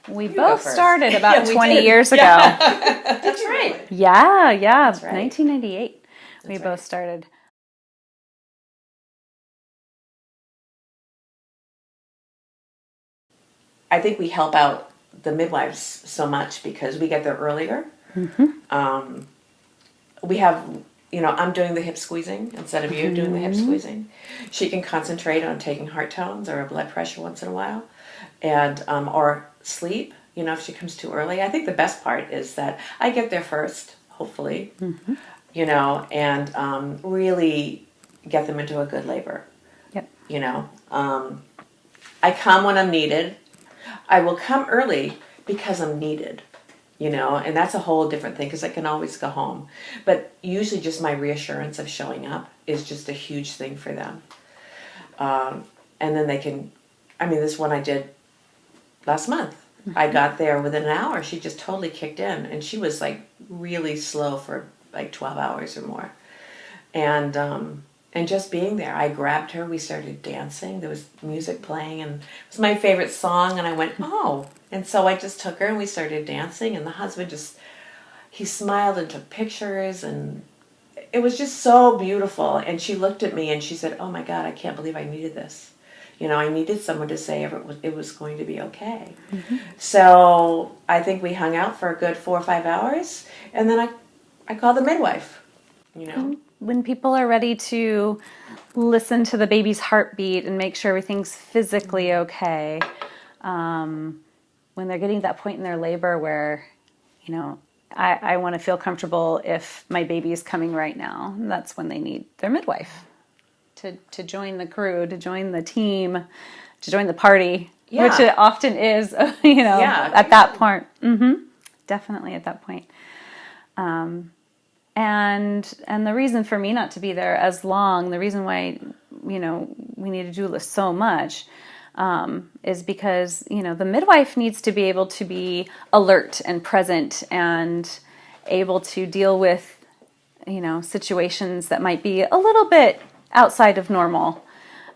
We both started about 20 years ago. That's right. Yeah. That's right. 1998. We both started. I think we help out the midwives so much because we get there earlier. We have, I'm doing the hip squeezing instead of you doing the hip squeezing. She can concentrate on taking heart tones or blood pressure once in a while, and or sleep. If she comes too early. I think the best part is that I get there first, hopefully, and really get them into a good labor. Yep. I come when I'm needed. I will come early because I'm needed, and that's a whole different thing because I can always go home. But usually just my reassurance of showing up is just a huge thing for them. And then they can, this one I did last month. I got there within an hour. She just totally kicked in, and she was like really slow for like 12 hours or more. And just being there, I grabbed her. We started dancing. There was music playing, and it was my favorite song. And I went, oh! And so I just took her, and we started dancing. And the husband he smiled and took pictures, and it was just so beautiful. And she looked at me, and she said, "Oh my God, I can't believe I needed this. I needed someone to say it was going to be okay." So I think we hung out for a good 4 or 5 hours, and then I called the midwife. When people are ready to listen to the baby's heartbeat and make sure everything's physically okay, when they're getting to that point in their labor where, I want to feel comfortable if my baby is coming right now, that's when they need their midwife. To join the crew, to join the team, to join the party, which it often is, at that point. Definitely at that point. And the reason for me not to be there as long, the reason why, we need to do this so much, is because, the midwife needs to be able to be alert and present and able to deal with, situations that might be a little bit outside of normal,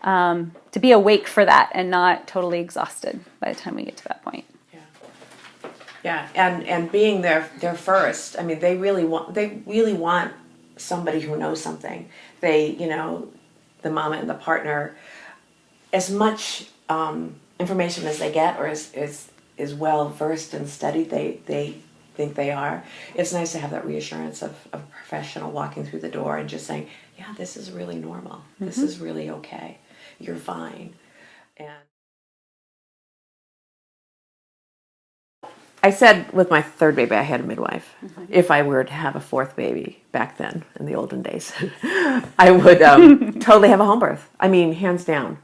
to be awake for that and not totally exhausted by the time we get to that point. Yeah, and being there first. They really want somebody who knows something. They, the mama and the partner, as much information as they get or is well versed and studied, they think they are. It's nice to have that reassurance of a professional walking through the door and just saying, yeah, this is really normal. This is really okay. You're fine. And I said with my third baby, I had a midwife. If I were to have a fourth baby back then, in the olden days, I would totally have a home birth. Hands down.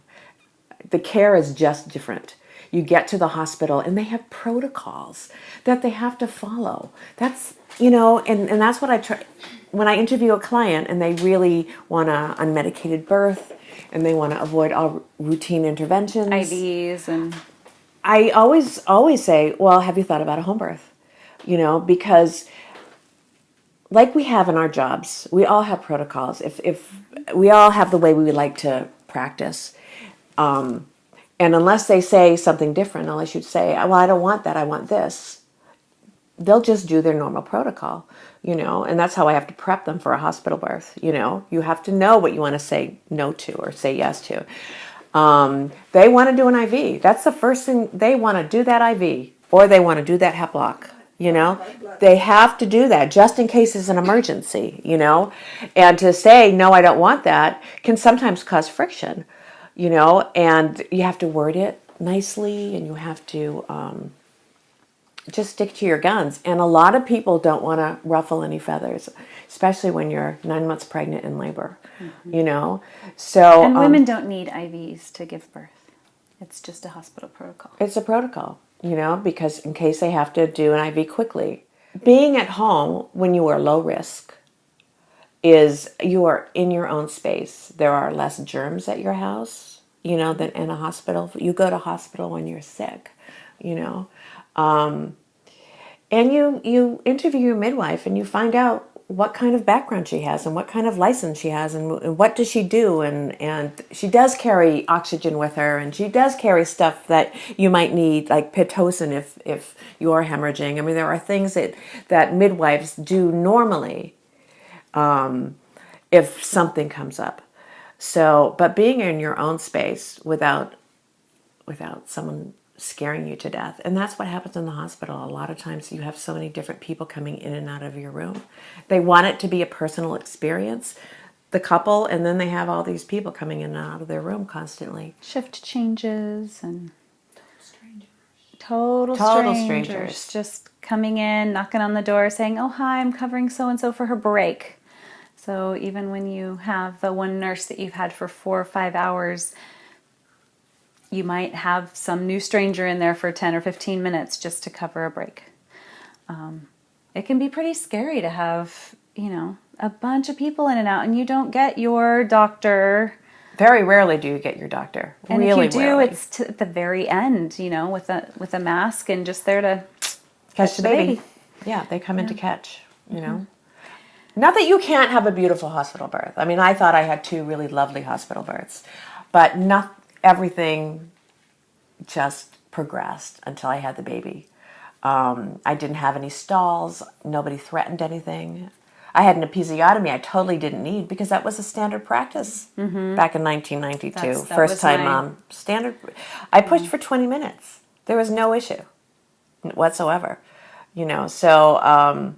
The care is just different. You get to the hospital and they have protocols that they have to follow. That's, and that's what I try. When I interview a client and they really want an unmedicated birth and they want to avoid all routine interventions. IVs and... I always say, well, have you thought about a home birth? Because like we have in our jobs, we all have protocols. If we all have the way we would like to practice. And unless they say something different, unless you say, well, I don't want that, I want this, they'll just do their normal protocol, and that's how I have to prep them for a hospital birth. You have to know what you want to say no to or say yes to. They want to do an IV. That's the first thing. They want to do that IV or they want to do that hep block. They have to do that just in case it's an emergency, and to say, no, I don't want that can sometimes cause friction. And you have to word it nicely, and you have to just stick to your guns. And a lot of people don't want to ruffle any feathers, especially when you're 9 months pregnant in labor, you know? So, And women don't need IVs to give birth. It's just a hospital protocol. it's a protocol, you know, because in case they have to do an IV quickly. Being at home when you are low risk is you are in your own space. There are less germs at your house, you know, than in a hospital. You go to hospital when you're sick, you know. And you interview your midwife and you find out what kind of background she has and what kind of license she has and what does she do. And she does carry oxygen with her, and she does carry stuff that you might need, like Pitocin if you're hemorrhaging. I mean, there are things that midwives do normally if something comes up. So, but being in your own space without someone scaring you to death. And that's what happens in the hospital. A lot of times you have so many different people coming in and out of your room. They want it to be a personal experience, the couple, and then they have all these people coming in and out of their room constantly. Shift changes and Total total strangers. strangers just coming in, knocking on the door, saying, "Oh, hi, I'm covering so-and-so for her break." So even when you have the one nurse that you've had for 4 or 5 hours, you might have some new stranger in there for 10 or 15 minutes just to cover a break. It can be pretty scary to have, you know, a bunch of people in and out, and you don't get your doctor. Very rarely do you get your doctor. And really if you do, rarely. it's at the very end, you know, with a mask and just there to Catch the baby. Yeah, they come in to catch, you know. Not that you can't have a beautiful hospital birth. I mean, I thought I had 2 really lovely hospital births, but not everything just progressed until I had the baby. I didn't have any stalls. Nobody threatened anything. I had an episiotomy I totally didn't need because that was a standard practice back in 1992. That First was time my- mom. Standard. I pushed for 20 minutes. There was no issue whatsoever. You know, so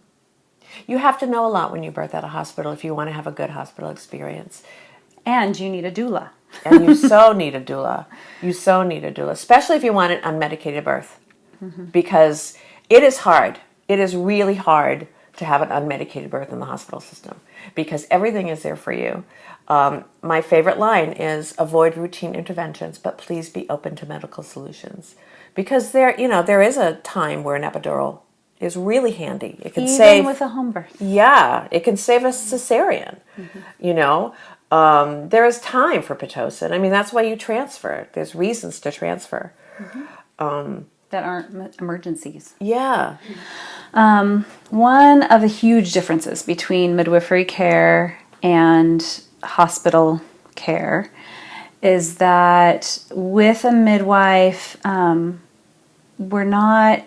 you have to know a lot when you birth at a hospital if you want to have a good hospital experience. And you need a doula. And you so need a doula. You so need a doula, especially if you want an unmedicated birth. Because it is hard. It is really hard to have an unmedicated birth in the hospital system because everything is there for you. My favorite line is avoid routine interventions, but please be open to medical solutions. Because there is a time where an epidural is really handy. It can Even save with a home birth. Yeah, it can save a cesarean. You know, there is time for Pitocin. I mean, that's why you transfer. There's reasons to transfer. That aren't emergencies. Yeah. One of the huge differences between midwifery care and hospital care is that with a midwife, we're not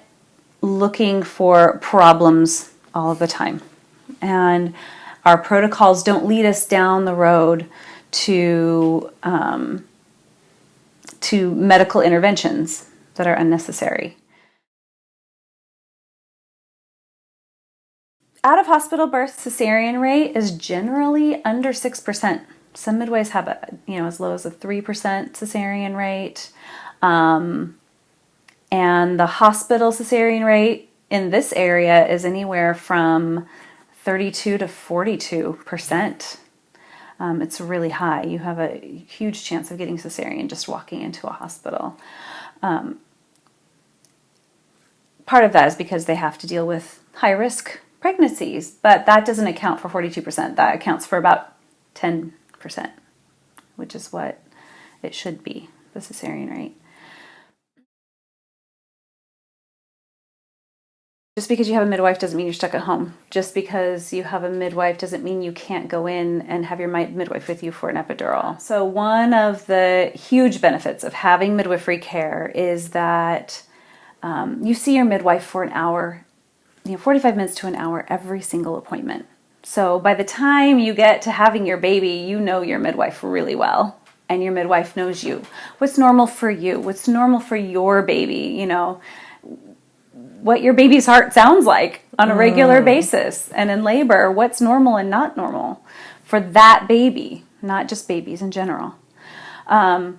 looking for problems all of the time. And our protocols don't lead us down the road to medical interventions that are unnecessary. Out of hospital birth cesarean rate is generally under 6%. Some midwives have as low as a 3% cesarean rate. And the hospital cesarean rate in this area is anywhere from 32 to 42%. It's really high. You have a huge chance of getting cesarean just walking into a hospital. Part of that is because they have to deal with high-risk pregnancies, but that doesn't account for 42%. That accounts for about 10%, which is what it should be, the cesarean rate. Just because you have a midwife doesn't mean you're stuck at home. Just because you have a midwife doesn't mean you can't go in and have your midwife with you for an epidural. So one of the huge benefits of having midwifery care is that you see your midwife for an hour, 45 minutes to an hour every single appointment. So by the time you get to having your baby, you know your midwife really well. And your midwife knows you. What's normal for you? What's normal for your baby? What your baby's heart sounds like on a regular basis. And in labor, what's normal and not normal for that baby, not just babies in general. And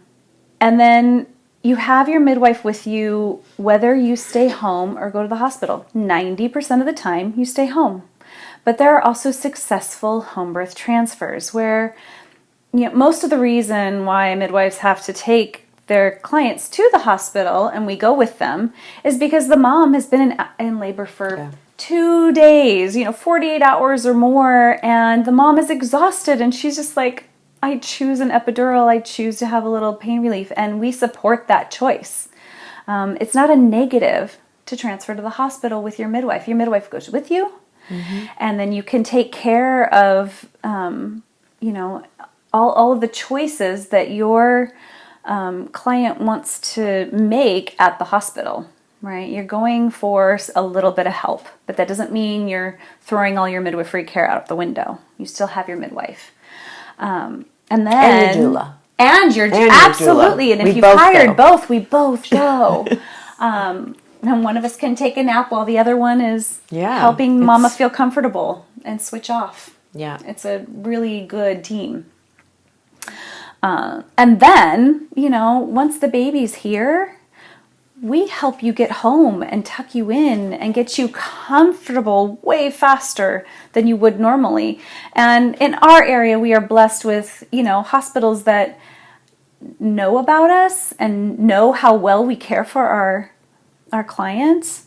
then you have your midwife with you whether you stay home or go to the hospital. 90% of the time, you stay home. But there are also successful home birth transfers where, most of the reason why midwives have to take their clients to the hospital and we go with them is because the mom has been in labor for 2 days, 48 hours or more, and the mom is exhausted and she's just like, I choose an epidural, I choose to have a little pain relief, and we support that choice. It's not a negative to transfer to the hospital with your midwife. Your midwife goes with you, and then you can take care of, all of the choices that your client wants to make at the hospital, right? You're going for a little bit of help, but that doesn't mean you're throwing all your midwifery care out the window. You still have your midwife. And then your doula. And your absolutely. Your doula. And if you've hired both, we both go. And one of us can take a nap while the other one is helping mama feel comfortable and switch off. Yeah. It's a really good team. And then, once the baby's here, we help you get home and tuck you in and get you comfortable way faster than you would normally. And in our area, we are blessed with, hospitals that know about us and know how well we care for our clients.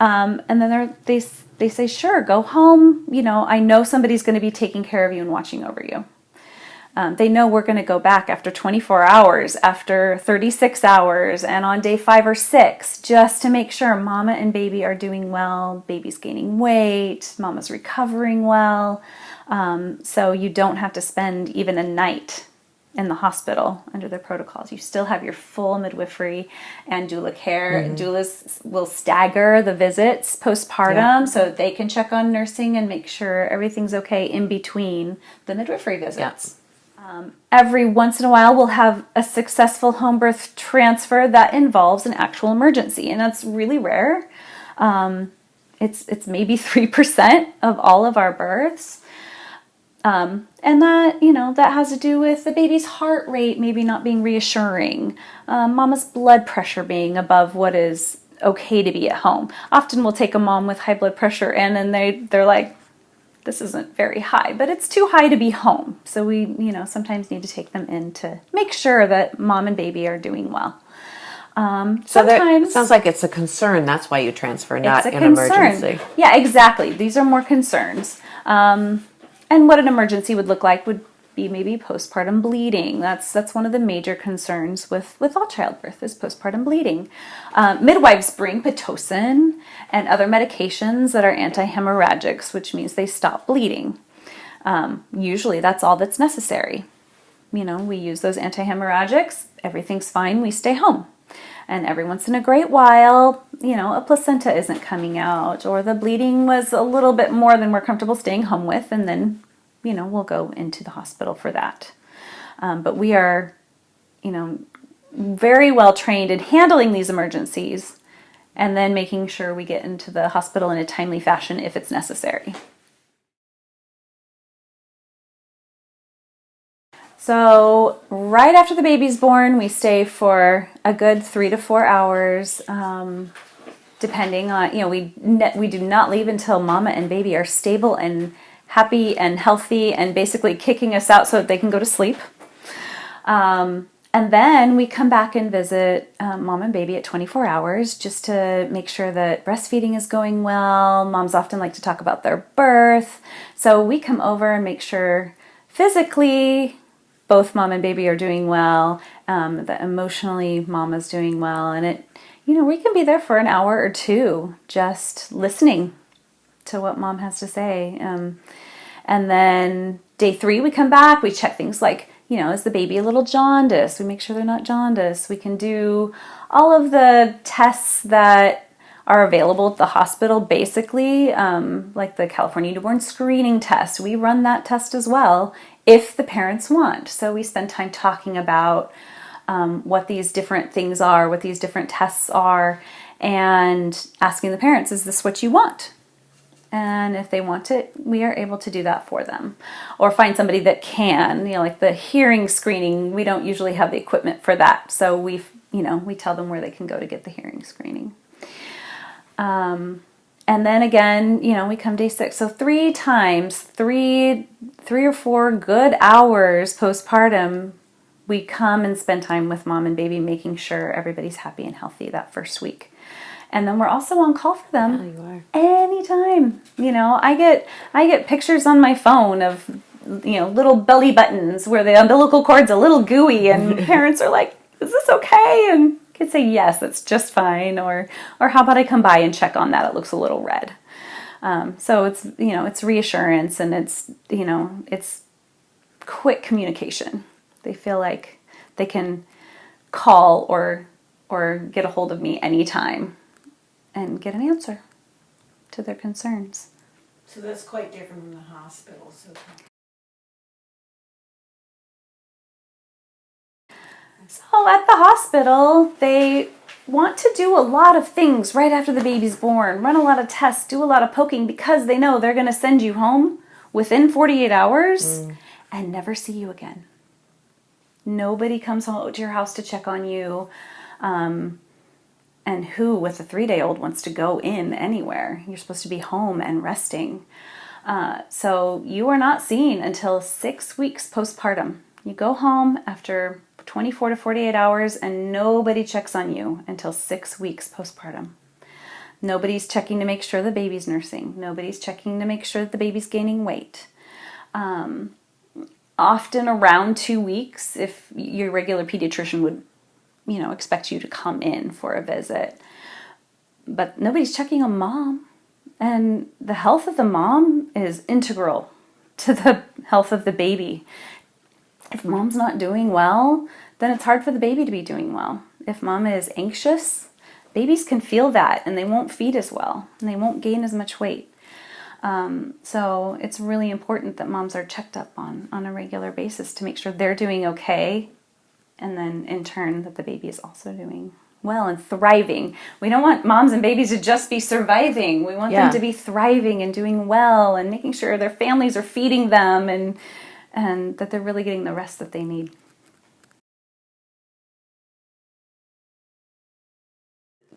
And then they say, sure, go home. I know somebody's going to be taking care of you and watching over you. They know we're going to go back after 24 hours, after 36 hours, and on day 5 or 6, just to make sure mama and baby are doing well, baby's gaining weight, mama's recovering well. So you don't have to spend even a night in the hospital under their protocols. You still have your full midwifery and doula care. Doulas will stagger the visits postpartum so that they can check on nursing and make sure everything's okay in between the midwifery visits. Every once in a while, we'll have a successful home birth transfer that involves an actual emergency, and that's really rare. It's maybe 3% of all of our births, and that that has to do with the baby's heart rate maybe not being reassuring, mama's blood pressure being above what is okay to be at home. Often we'll take a mom with high blood pressure in, and they're like, this isn't very high, but it's too high to be home. So we, sometimes need to take them in to make sure that mom and baby are doing well. So that sounds like it's a concern. That's why you transfer, not an emergency. Yeah, exactly. These are more concerns. And what an emergency would look like would be maybe postpartum bleeding. That's one of the major concerns with all childbirth is postpartum bleeding. Midwives bring Pitocin and other medications that are anti-hemorrhagics, which means they stop bleeding. Usually that's all that's necessary. We use those anti-hemorrhagics, everything's fine, we stay home. And every once in a great while, a placenta isn't coming out, or the bleeding was a little bit more than we're comfortable staying home with, and then we'll go into the hospital for that. But we are, very well trained in handling these emergencies and then making sure we get into the hospital in a timely fashion if it's necessary. So right after the baby's born, we stay for a good 3 to 4 hours, depending on, we do not leave until mama and baby are stable and happy and healthy and basically kicking us out so that they can go to sleep. And then we come back and visit mom and baby at 24 hours just to make sure that breastfeeding is going well. Moms often like to talk about their birth. So we come over and make sure physically both mom and baby are doing well, that emotionally mama's doing well. And we can be there for an hour or two just listening to what mom has to say. And then day 3, we come back, we check things like, is the baby a little jaundiced? We make sure they're not jaundiced. We can do all of the tests that are available at the hospital, basically, like the California Newborn Screening Test. We run that test as well if the parents want. So we spend time talking about what these different things are, what these different tests are, and asking the parents, is this what you want? And if they want it, we are able to do that for them. Or find somebody that can, like the hearing screening, we don't usually have the equipment for that. So we tell them where they can go to get the hearing screening. And then again, we come day 6. So 3 times, three or 4 good hours postpartum, we come and spend time with mom and baby, making sure everybody's happy and healthy that first week. And then we're also on call for them anytime. I get pictures on my phone of little belly buttons where the umbilical cord's a little gooey, and parents are like, "Is this okay?" And kids say, "Yes, it's just fine." Or how about I come by and check on that? It looks a little red. So it's it's reassurance, and it's quick communication. They feel like they can call or get a hold of me anytime and get an answer to their concerns. So that's quite different from the hospital. So at the hospital, they want to do a lot of things right after the baby's born, run a lot of tests, do a lot of poking, because they know they're going to send you home within 48 hours and never see you again. Nobody comes home to your house to check on you. And who, with a 3-day-old, wants to go in anywhere? You're supposed to be home and resting. So you are not seen until 6 weeks postpartum. You go home after 24 to 48 hours, and nobody checks on you until 6 weeks postpartum. Nobody's checking to make sure the baby's nursing. Nobody's checking to make sure that the baby's gaining weight. Often around 2 weeks, if your regular pediatrician would expect you to come in for a visit. But nobody's checking on mom. And the health of the mom is integral to the health of the baby. If mom's not doing well, then it's hard for the baby to be doing well. If mom is anxious, babies can feel that, and they won't feed as well, and they won't gain as much weight. So it's really important that moms are checked up on a regular basis to make sure they're doing okay, and then in turn that the baby is also doing well and thriving. We don't want moms and babies to just be surviving. We want them to be thriving and doing well and making sure their families are feeding them and that they're really getting the rest that they need.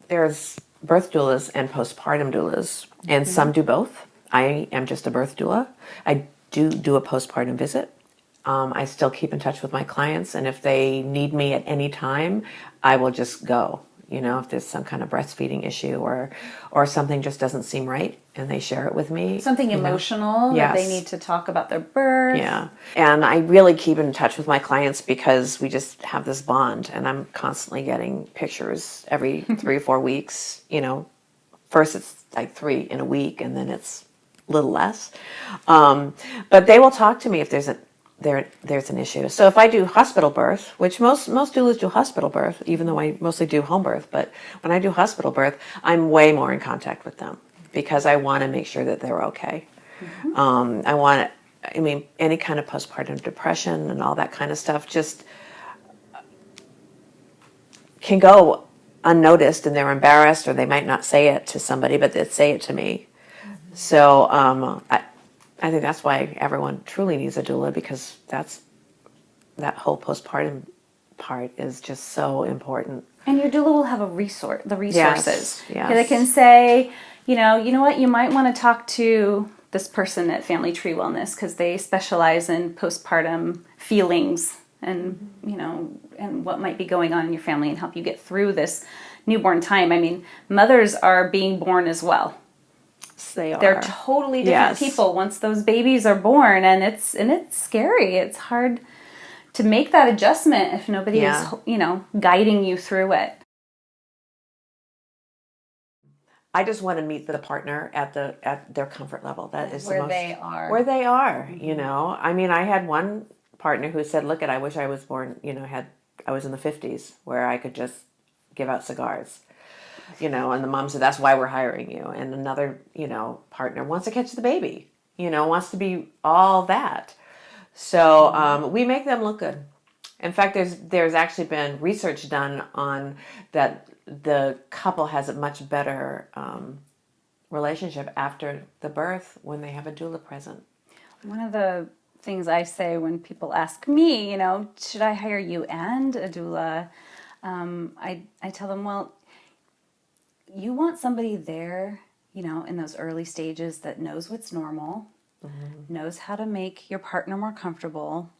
There's birth doulas and postpartum doulas, and some do both. I am just a birth doula. I do a postpartum visit. I still keep in touch with my clients, and if they need me at any time, I will just go. If there's some kind of breastfeeding issue or something just doesn't seem right, and they share it with me. Something emotional that they need to talk about their birth. Yeah. And I really keep in touch with my clients because we just have this bond, and I'm constantly getting pictures every 3 or 4 weeks. First it's like 3 in a week, and then it's a little less. But they will talk to me if there's an issue. So if I do hospital birth, which most doulas do hospital birth, even though I mostly do home birth, but when I do hospital birth, I'm way more in contact with them because I want to make sure that they're okay. Any kind of postpartum depression and all that kind of stuff just can go unnoticed, and they're embarrassed, or they might not say it to somebody, but they say it to me. So I think that's why everyone truly needs a doula, because that whole postpartum part is just so important. And your doula will have the resources. Yes. They can say, you know what, you might want to talk to this person at Family Tree Wellness because they specialize in postpartum feelings and, and what might be going on in your family and help you get through this newborn time. Mothers are being born as well. They're totally different people once those babies are born, and it's scary. It's hard to make that adjustment if nobody is, guiding you through it. I just want to meet the partner at their comfort level. That is where they are. Where they are, I had one partner who said, "Look, I wish I was born, I was in the 50s where I could just give out cigars." And the mom said, "That's why we're hiring you." And another, partner wants to catch the baby, wants to be all that. So we make them look good. In fact, there's actually been research done on that the couple has a much better relationship after the birth when they have a doula present. One of the things I say when people ask me, should I hire you and a doula? I tell them, well, you want somebody there, in those early stages that knows what's normal, knows how to make your partner more comfortable,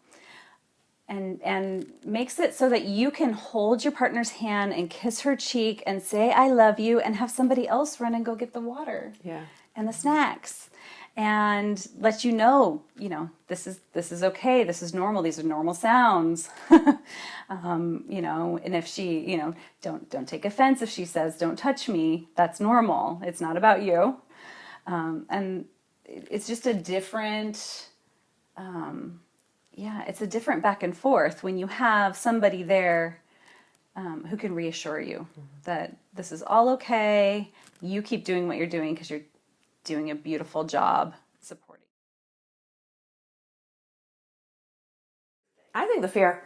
and makes it so that you can hold your partner's hand and kiss her cheek and say, I love you, and have somebody else run and go get the water and the snacks. And let you know, this is okay. This is normal. These are normal sounds. And if she, don't take offense if she says, don't touch me. That's normal. It's not about you. And it's just a different, it's a different back and forth when you have somebody there who can reassure you that this is all okay. You keep doing what you're doing because you're doing a beautiful job supporting. I think the fear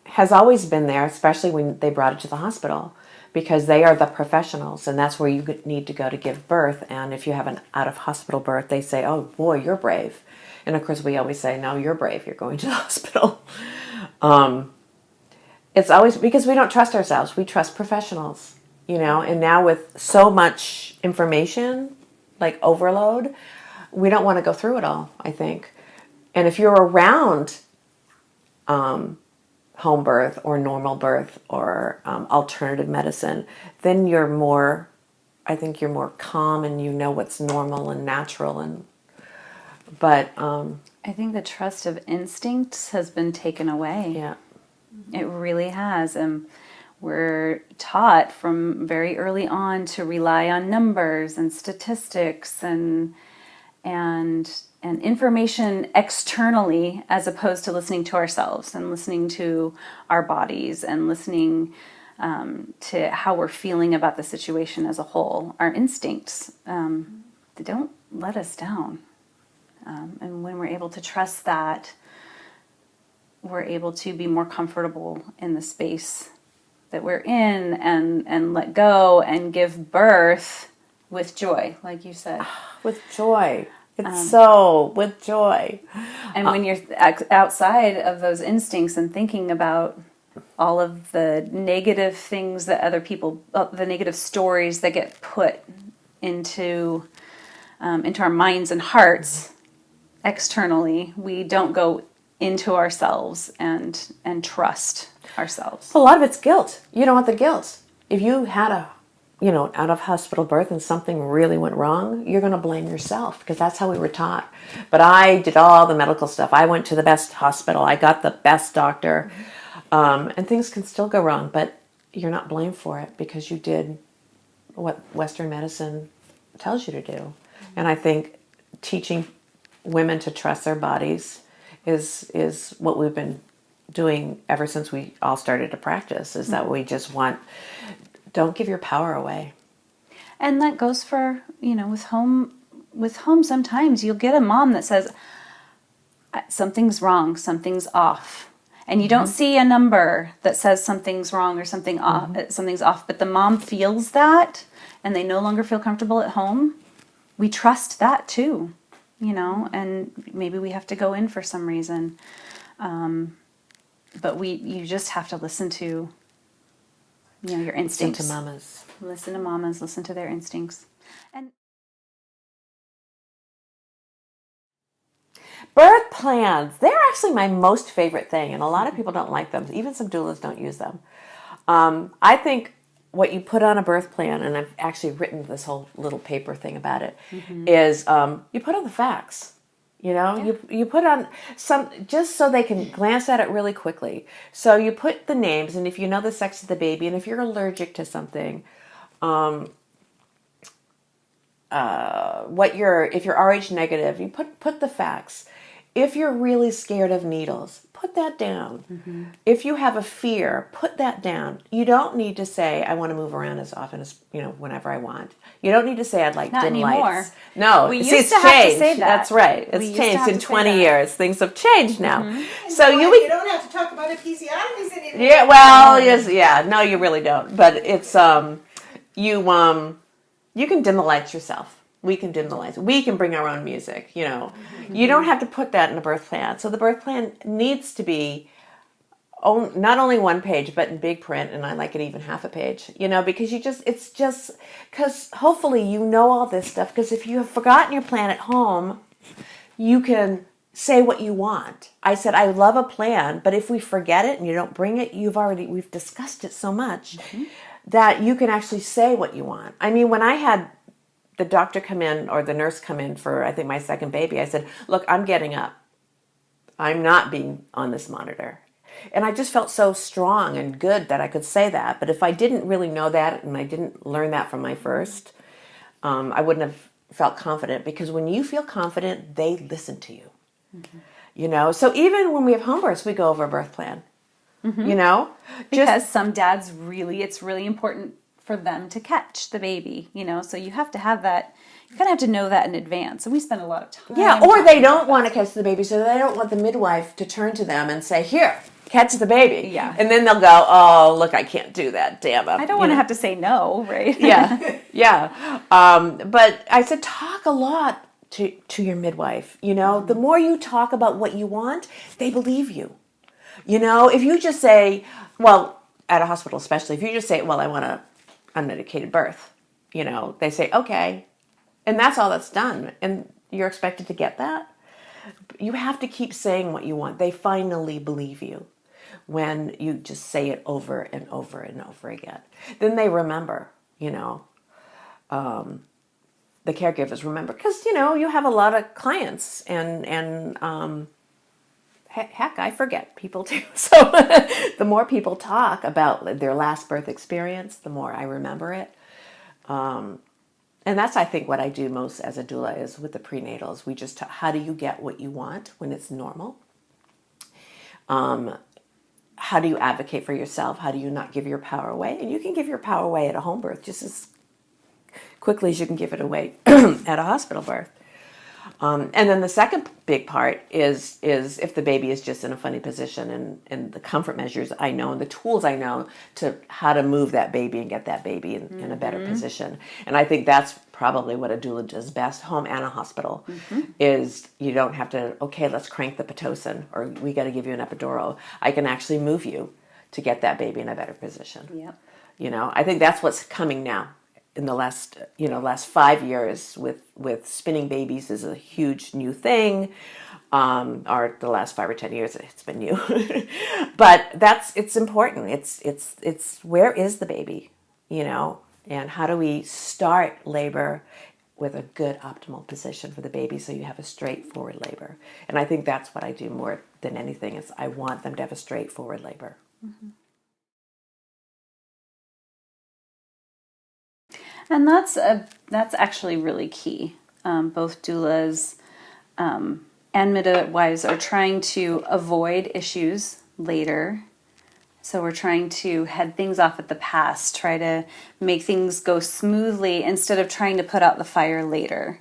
has always been there, especially when they brought it to the hospital, because they are the professionals, and that's where you need to go to give birth. And if you have an out-of-hospital birth, they say, oh, boy, you're brave. And, of course, we always say, no, you're brave. You're going to the hospital. It's always because we don't trust ourselves. We trust professionals. And now with so much information, like overload, we don't want to go through it all, I think. And if you're around home birth or normal birth or alternative medicine, then you're more calm and you know what's normal and natural. But I think the trust of instincts has been taken away. Yeah. It really has. We're taught from very early on to rely on numbers and statistics and information externally, as opposed to listening to ourselves and listening to our bodies and listening to how we're feeling about the situation as a whole. Our instincts, they don't let us down. And when we're able to trust that, we're able to be more comfortable in the space that we're in and let go and give birth with joy, like you said. With joy. It's so with joy. And when you're outside of those instincts and thinking about all of the negative things that other people, the negative stories that get put into our minds and hearts externally, we don't go into ourselves and trust ourselves. A lot of it's guilt. You don't want the guilt. If you had a out of hospital birth and something really went wrong, you're going to blame yourself because that's how we were taught. But I did all the medical stuff. I went to the best hospital. I got the best doctor. And things can still go wrong, but you're not blamed for it because you did what Western medicine tells you to do. And I think teaching women to trust their bodies is what we've been doing ever since we all started to practice, is that we just don't give your power away. And that goes for, with home sometimes you'll get a mom that says, something's wrong, something's off. And you don't see a number that says something's wrong or something's off, but the mom feels that and they no longer feel comfortable at home. We trust that too, and maybe we have to go in for some reason. But you just have to listen to your instincts. Listen to mamas. Listen to mamas, listen to their instincts. And birth plans, they're actually my most favorite thing, and a lot of people don't like them. Even some doulas don't use them. I think what you put on a birth plan, and I've actually written this whole little paper thing about it, is you put on the facts. You put on some, just so they can glance at it really quickly. So you put the names, and if you know the sex of the baby, and if you're allergic to something, if you're RH negative, you put the facts. If you're really scared of needles, put that down. If you have a fear, put that down. You don't need to say, I want to move around as often as, whenever I want. You don't need to say, I'd like not dim anymore. lights. No, we it's used to changed. have to say that. That's right. It's changed in 20 years. Things have changed now. So you don't have to talk about episiotomies anymore. Yeah, well, yes, yeah. No, you really don't. But it's You can dim the lights yourself. We can dim the lights. We can bring our own music, you know. You don't have to put that in a birth plan. So the birth plan needs to be not only one page, but in big print, and I like it even half a page, you know, because because hopefully you know all this stuff, because if you have forgotten your plan at home, you can say what you want. I said, I love a plan, but if we forget it and you don't bring it, we've discussed it so much that you can actually say what you want. I mean, when I had the doctor come in or the nurse come in for, I think, my second baby, I said, look, I'm getting up. I'm not being on this monitor. And I just felt so strong and good that I could say that. But if I didn't really know that and I didn't learn that from my first, I wouldn't have felt confident, because when you feel confident, they listen to you. You know, so even when we have home births, we go over a birth plan. You know, because some dads it's really important for them to catch the baby, you know, so you have to have that. You kind of have to know that in advance. And we spend a lot of time. Yeah, or they don't want to catch the baby, so they don't want the midwife to turn to them and say, here, catch the baby. Yeah. And then they'll go, oh, look, I can't do that. Damn it. I don't want to have to say no, right? Yeah, yeah. But I said, talk a lot to your midwife. You know, the more you talk about what you want, they believe you. You know, if you just say, well, at a hospital especially, if you just say, well, I want an unmedicated birth, you know, they say, okay. And that's all that's done. And you're expected to get that. You have to keep saying what you want. They finally believe you when you just say it over and over and over again. Then they remember, you know, the caregivers remember. Because, you know, you have a lot of clients and heck, I forget people too. So the more people talk about their last birth experience, the more I remember it. And that's, I think, what I do most as a doula is with the prenatals. We just talk, how do you get what you want when it's normal? How do you advocate for yourself? How do you not give your power away? And you can give your power away at a home birth just as quickly as you can give it away at a hospital birth. And then the second big part is if the baby is just in a funny position, and the comfort measures I know and the tools I know to how to move that baby and get that baby in a better position. And I think that's probably what a doula does best, home and a hospital, is you don't have to, okay, let's crank the Pitocin, or we got to give you an epidural. I can actually move you to get that baby in a better position. Yep. You know, I think that's what's coming now. In the last 5 years with spinning babies is a huge new thing, or the last 5 or 10 years it's been new. But it's important. It's where is the baby, you know, and how do we start labor with a good optimal position for the baby so you have a straightforward labor. And I think that's what I do more than anything is I want them to have a straightforward labor. And that's actually really key. Both doulas and midwives are trying to avoid issues later. So we're trying to head things off at the pass, try to make things go smoothly instead of trying to put out the fire later.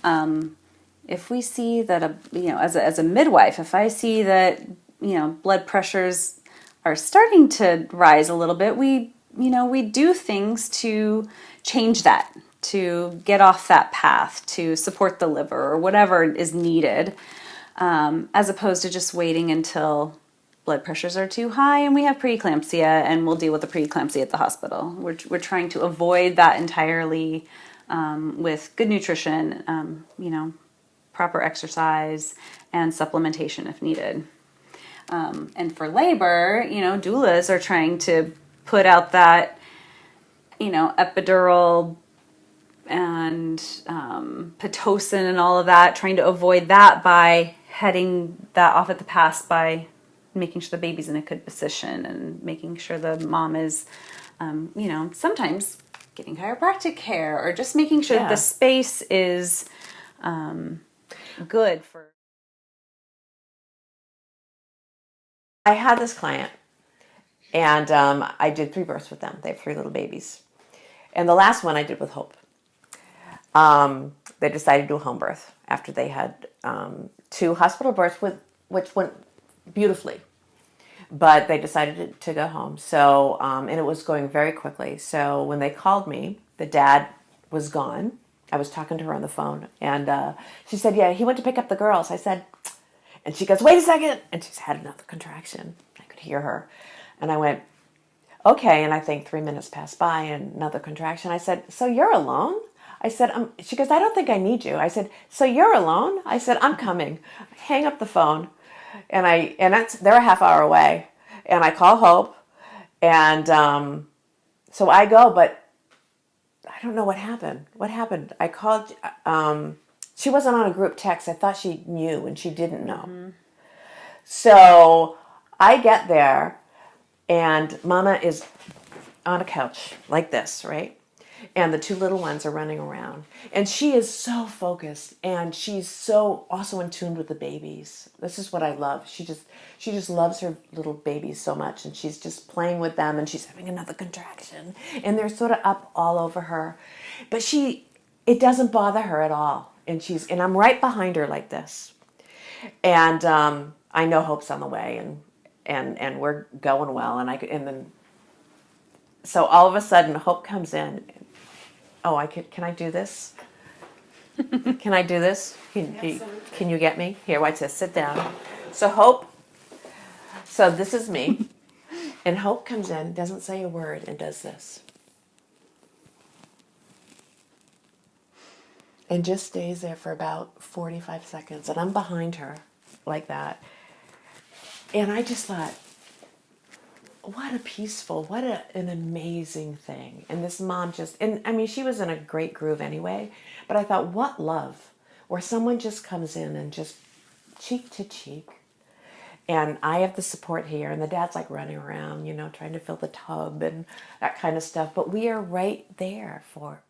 If we see that, as a midwife, if I see that, blood pressures are starting to rise a little bit, we do things to change that, to get off that path, to support the liver or whatever is needed, as opposed to just waiting until blood pressures are too high and we have preeclampsia and we'll deal with the preeclampsia at the hospital. We're trying to avoid that entirely with good nutrition, proper exercise and supplementation if needed. And for labor, doulas are trying to put out that, epidural and Pitocin and all of that, trying to avoid that by heading that off at the pass by making sure the baby's in a good position and making sure the mom is, sometimes getting chiropractic care or just making sure that the space is good for. I had this client and I did 3 births with them. They have 3 little babies. And the last one I did with Hope. They decided to do a home birth after they had 2 hospital births, which went beautifully. But they decided to go home. So, and it was going very quickly. So when they called me, the dad was gone. I was talking to her on the phone, and she said, yeah, he went to pick up the girls. I said, and she goes, wait a second. And she's had another contraction. I could hear her. And I went, okay. And I think 3 minutes passed by and another contraction. I said, so you're alone? I said, she goes, I don't think I need you. I said, so you're alone? I said, I'm coming. Hang up the phone. And they're a half hour away. And I call Hope. And so I go, but I don't know what happened. What happened? I called, she wasn't on a group text. I thought she knew and she didn't know. Mm-hmm. So I get there and Mama is on a couch like this, right? And the 2 little ones are running around. And she is so focused and she's so also in tune with the babies. This is what I love. She just loves her little babies so much, and she's just playing with them, and she's having another contraction. And they're sort of up all over her. But it doesn't bother her at all. And I'm right behind her like this. And I know Hope's on the way, and we're going well. So all of a sudden Hope comes in. Oh, can I do this? Can I do this? Can you get me? Here, watch this. Sit down. So this is me. And Hope comes in, doesn't say a word, and does this. And just stays there for about 45 seconds. And I'm behind her like that. And I just thought, what an amazing thing. And this mom she was in a great groove anyway, but I thought, what love, where someone just comes in and just cheek to cheek. And I have the support here, and the dad's like running around, trying to fill the tub and that kind of stuff. But we are right there for